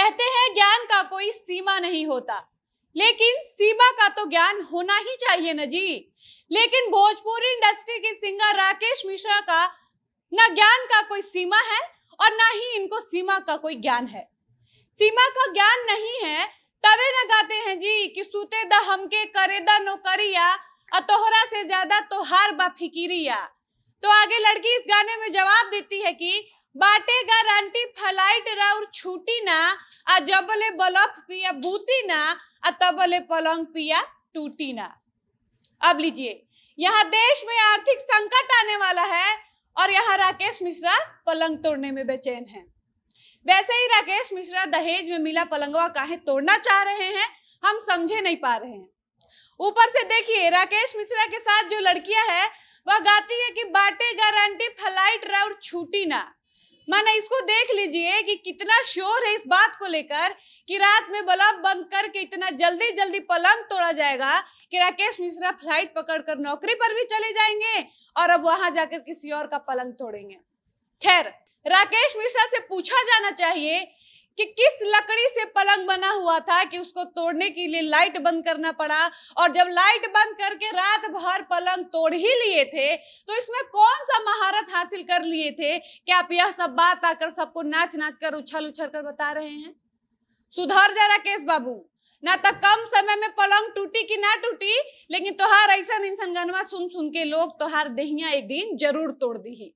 कहते हैं ज्ञान का कोई सीमा नहीं होता, लेकिन सीमा का तो ज्ञान होना ही चाहिए न जी। लेकिन भोजपुरी इंडस्ट्री के सिंगर राकेश मिश्रा का ना ज्ञान का कोई सीमा है और ना ही इनको सीमा का कोई ज्ञान है। सीमा का ज्ञान नहीं है तबे न गाते हैं जी कि सूते द हमके करे द नौकरिया अतोहरा से ज्यादा तोहार बा फिकिरिया। तो आगे लड़की इस गाने में जवाब देती है कि बाटे गारंटी फ्लाइट राउर छूटी ना आ जबले बलफ पिया बूती ना आ तबले पलंग पिया टूटी ना। अब लीजिए, यहाँ देश में आर्थिक संकट आने वाला है और यहाँ राकेश मिश्रा पलंग तोड़ने में बेचैन हैं। वैसे ही राकेश मिश्रा दहेज में मिला पलंगवा काहे तोड़ना चाह रहे हैं, हम समझे नहीं पा रहे हैं। ऊपर से देखिए, राकेश मिश्रा के साथ जो लड़कियां हैं वह गाती है कि बाटे गारंटी फ्लाइट राउर छूटी ना। माने इसको देख लीजिए कि कितना शोर है इस बात को लेकर कि रात में बल्ब बंद करके इतना जल्दी जल्दी पलंग तोड़ा जाएगा कि राकेश मिश्रा फ्लाइट पकड़कर नौकरी पर भी चले जाएंगे और अब वहां जाकर किसी और का पलंग तोड़ेंगे। खैर, राकेश मिश्रा से पूछा जाना चाहिए कि किस लकड़ी से पलंग बना हुआ था कि उसको तोड़ने के लिए लाइट बंद करना पड़ा, और जब लाइट बंद करके रात भर पलंग तोड़ ही लिए थे तो इसमें कौन सा महारत हासिल कर लिए थे कि आप यह सब बात आकर सबको नाच नाच कर उछल उछल कर बता रहे हैं। सुधर जा राकेश बाबू, ना तो कम समय में पलंग टूटी कि ना टूटी, लेकिन तोहार ऐसा इंसान गनवा सुन सुन के लोग तोहार दहिया एक दिन जरूर तोड़ दी।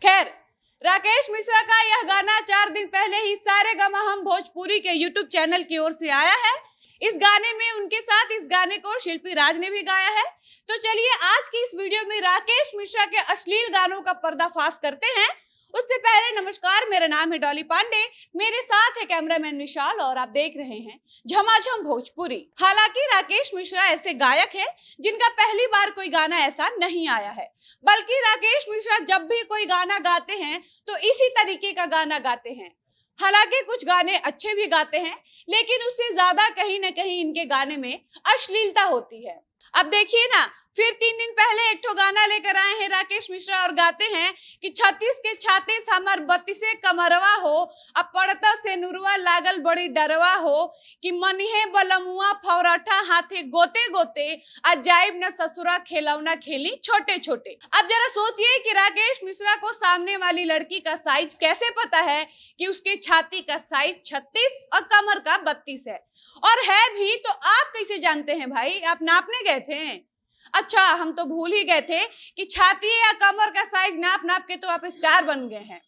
खैर, राकेश मिश्रा का यह गाना 4 दिन पहले ही सारे गमा हम भोजपुरी के YouTube चैनल की ओर से आया है। इस गाने में उनके साथ इस गाने को शिल्पी राज ने भी गाया है। तो चलिए आज की इस वीडियो में राकेश मिश्रा के अश्लील गानों का पर्दाफाश करते हैं। उससे पहले नमस्कार, मेरा नाम है डॉली पांडे, मेरे साथ है कैमरामैन विशाल और आप देख रहे हैं झमाझम भोजपुरी। हालांकि राकेश मिश्रा ऐसे गायक हैं जिनका पहली बार कोई गाना ऐसा नहीं आया है, बल्कि राकेश मिश्रा जब भी कोई गाना गाते हैं तो इसी तरीके का गाना गाते हैं। हालांकि कुछ गाने अच्छे भी गाते हैं, लेकिन उससे ज्यादा कहीं ना कहीं इनके गाने में अश्लीलता होती है। अब देखिए ना, फिर 3 दिन पहले एक ठो गाना लेकर आए हैं राकेश मिश्रा और गाते हैं कि 36 के छाते समर 32 कमरवा हो, अब पड़ता से नुरवा लागल बड़ी डरवा हो कि मनिहे बलमुआ फौरठा हाथे गोते गोते अजाइब न ससुरा खेलौना खेली छोटे छोटे। अब जरा सोचिए कि राकेश मिश्रा को सामने वाली लड़की का साइज कैसे पता है कि उसके छाती का साइज 36 और कमर का 32 है, और है भी तो आप कैसे जानते हैं भाई? आप नापने गए थे? अच्छा, हम तो भूल ही गए थे कि छाती या कमर का साइज नाप नाप के तो आप स्टार बन गए हैं।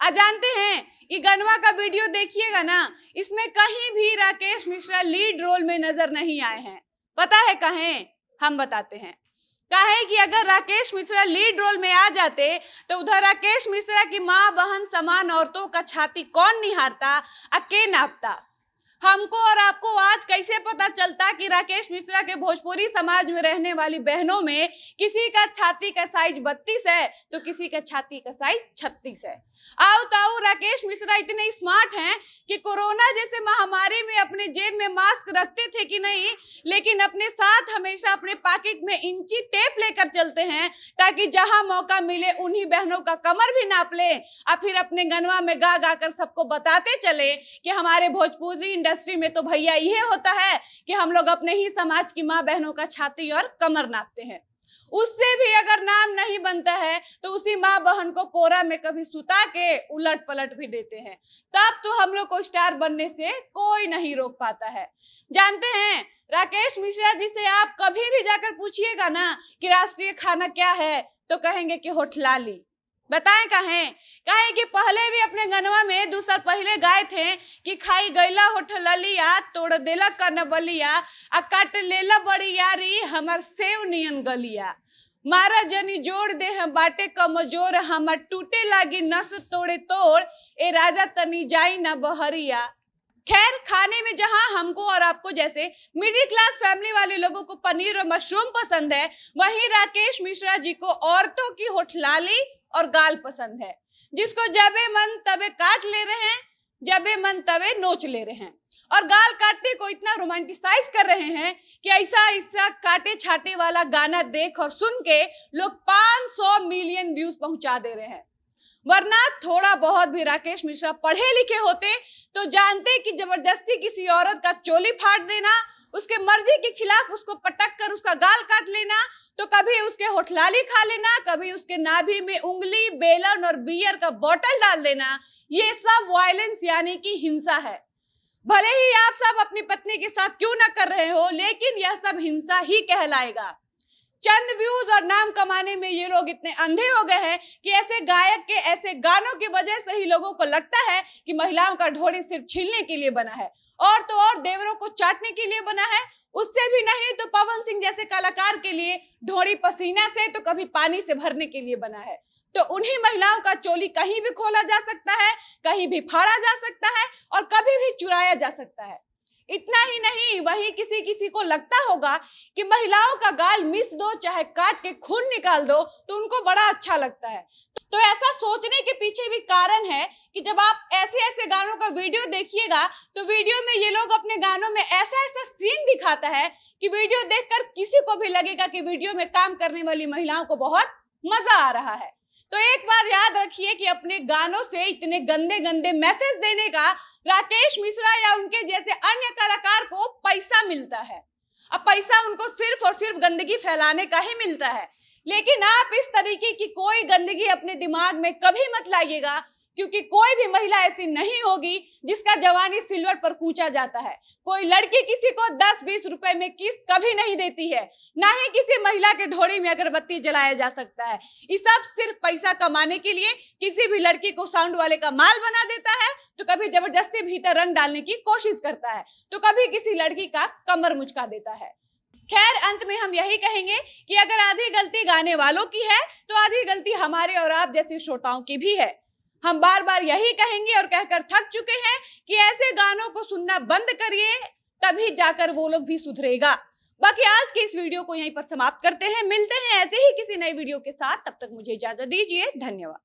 जानते हैं, ये गनवा का वीडियो देखिएगा ना, इसमें कहीं भी राकेश मिश्रा लीड रोल में नजर नहीं आए हैं। पता है कहें? हम बताते हैं। कहें कि अगर राकेश मिश्रा लीड रोल में आ जाते तो उधर राकेश मिश्रा की माँ बहन समान औरतों का छाती कौन निहारता, के नापता? हमको और आपको आज कैसे पता चलता कि राकेश मिश्रा के भोजपुरी समाज में रहने वाली बहनों में किसी का छाती का साइज 32 है तो किसी का छाती का साइज 36 है। आओ ताऊ, राकेश मिश्रा इतने स्मार्ट हैं कि कोरोना जैसे महामारी में अपने जेब में मास्क रखते थे कि नहीं, लेकिन अपने साथ हमेशा अपने पॉकेट में इंची टेप लेकर चलते हैं ताकि जहां मौका मिले उन्हीं बहनों का कमर भी नाप ले और फिर अपने गनवा में गा गा कर सबको बताते चले कि हमारे भोजपुरी इंडस्ट्री में तो भैया ये होता है कि हम लोग अपने ही समाज की माँ बहनों का छाती और कमर नापते हैं। उससे भी अगर नाम नहीं बनता है तो उसी माँ बहन को कोरा में कभी सुता के उलट पलट भी देते हैं। तब तो हम लोग को स्टार बनने से कोई नहीं रोक पाता है। जानते हैं, राकेश मिश्रा जी से आप कभी भी जाकर पूछिएगा ना कि राष्ट्रीय खाना क्या है तो कहेंगे कि होठलाली। बताएं कहें कि पहले भी अपने गनवा में 2 साल पहले गाए थे कि खाई गैला होठललिया तोड़ देला कनबलिया आ काट लेला बड़ी यारी हमर सेव नियन गलिया, मारा जनी जोड़ दे हम बाटे कमजोर हमर टूटे लागी नस तोड़े तोड़ ए राजा तनी जाई ना बहरिया। खैर, खाने में जहां हमको और आपको जैसे मिडिल क्लास फैमिली वाले लोगों को पनीर और मशरूम पसंद है, वहीं राकेश मिश्रा जी को औरतों की होठलाली और गाल पसंद है, जिसको जबे मन तबे काट ले रहे हैं, जबे मन तबे नोच ले रहे हैं, और गाल काटने को इतना रोमांटिसाइज कर रहे हैं कि ऐसा ऐसा काटे छाटे वाला गाना देख और सुन के लोग 500 मिलियन व्यूज पहुंचा दे रहे हैं। वरना थोड़ा बहुत भी राकेश मिश्रा पढ़े लिखे होते तो जानते कि जबरदस्ती किसी औरत का चोली फाड़ देना, उसके मर्जी के खिलाफ उसको पटक कर उसका गाल काट लेना, तो कभी उसके होठलाली खा लेना, कभी उसके नाभि में उंगली, बेलन और बियर का बोतल डाल देना, ये सब वायलेंस यानी कि हिंसा है। भले ही आप सब अपनी पत्नी के साथ क्यों ना कर रहे हो, लेकिन यह सब हिंसा ही कहलाएगा। चंद व्यूज और नाम कमाने में ये लोग इतने अंधे हो गए हैं कि ऐसे गायक के ऐसे गानों की वजह से ही लोगों को लगता है कि महिलाओं का ढोड़ी सिर्फ छीलने के लिए बना है, और तो और देवरों को चाटने के लिए बना है। उससे भी नहीं तो पवन सिंह जैसे कलाकार के लिए ढोड़ी पसीना से तो कभी पानी से भरने के लिए बना है। तो उन्हीं महिलाओं का चोली कहीं भी खोला जा सकता है, कहीं भी फाड़ा जा सकता है और कभी भी चुराया जा सकता है। इतना ही नहीं, वहीं किसी किसी को लगता होगा कि महिलाओं का गाल मिस दो, चाहे काट के खून निकाल दो, तो उनको बड़ा अच्छा लगता है। तो ऐसा सोचने के पीछे भी कारण है कि जब आप ऐसे ऐसे गानों का वीडियो देखिएगा तो वीडियो में ये लोग अपने गानों में ऐसा ऐसा सीन दिखाता है कि वीडियो देखकर किसी को भी लगेगा कि वीडियो में काम करने वाली महिलाओं को बहुत मजा आ रहा है। तो एक बार याद रखिए कि अपने गानों से इतने गंदे गंदे मैसेज देने का राकेश मिश्रा या उनके जैसे अन्य कलाकार को पैसा मिलता है। अब पैसा उनको सिर्फ और सिर्फ गंदगी फैलाने का ही मिलता है। लेकिन आप इस तरीके की कोई गंदगी अपने दिमाग में कभी मत लाइएगा, क्योंकि कोई भी महिला ऐसी नहीं होगी जिसका जवानी सिल्वर पर कूचा जाता है। कोई लड़की किसी को 10-20 रुपए में किस कभी नहीं देती है, ना ही किसी महिला के ढोड़ी में अगरबत्ती जलाया जा सकता है। ये सब सिर्फ पैसा कमाने के लिए किसी भी लड़की को साउंड वाले का माल बना देता है, तो कभी जबरदस्ती भीतर रंग डालने की कोशिश करता है, तो कभी किसी लड़की का कमर मुचका देता है। खैर, अंत में हम यही कहेंगे कि अगर आधी गलती गाने वालों की है तो आधी गलती हमारे और आप जैसे श्रोताओं की भी है। हम बार बार यही कहेंगे और कहकर थक चुके हैं कि ऐसे गानों को सुनना बंद करिए, तभी जाकर वो लोग भी सुधरेगा। बाकी आज के इस वीडियो को यहीं पर समाप्त करते हैं। मिलते हैं ऐसे ही किसी नए वीडियो के साथ, तब तक मुझे इजाजत दीजिए। धन्यवाद।